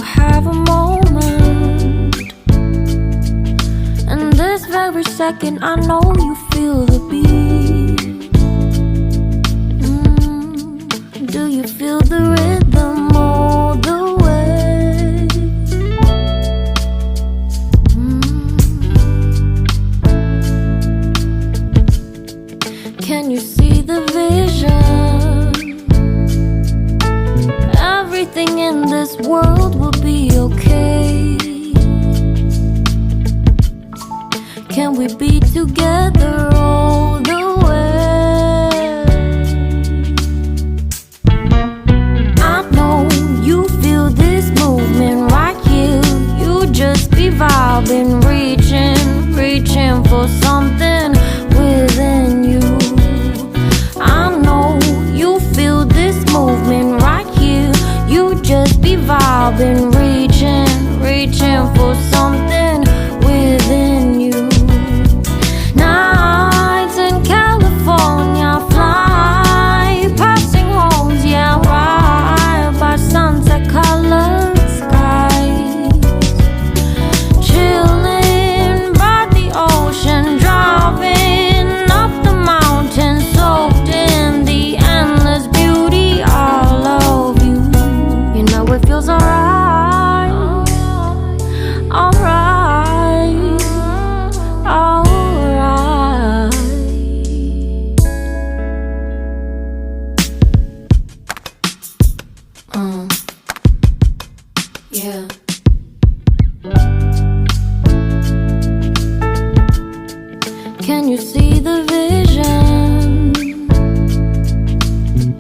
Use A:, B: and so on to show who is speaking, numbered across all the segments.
A: have a moment. And this very second I know you feel the beat. Do you feel the rhythm all the way? Can you see the vision? Everything in this world will be okay. Can we be together all the way? I know you feel this movement right here. You just be vibing, reaching for something within you. I know you feel this movement right here. You just be vibing, reaching for something within you. Nights in California, fly passing homes, yeah, right by sunset colored skies. Chilling by the ocean, driving up the mountain, soaked in the endless beauty all of you. You know it feels alright, alright, alright. Yeah. Can you see the vision?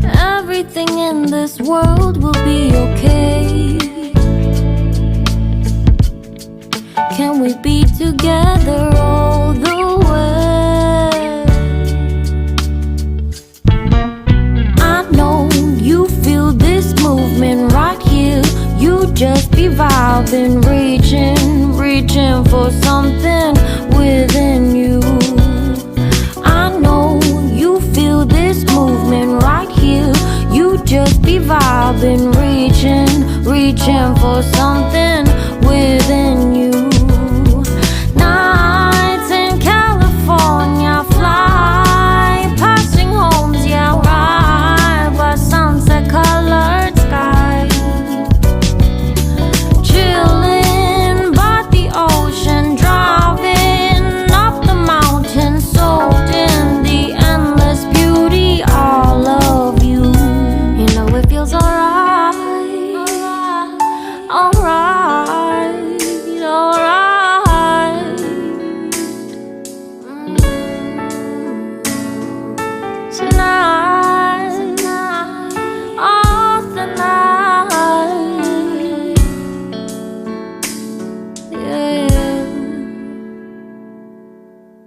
A: Everything in this world will be okay. Can we be together all the way? I know you feel this movement right here. You just be vibing, reaching for something within you. I know you feel this movement right here. You just be vibing, reaching for something within you.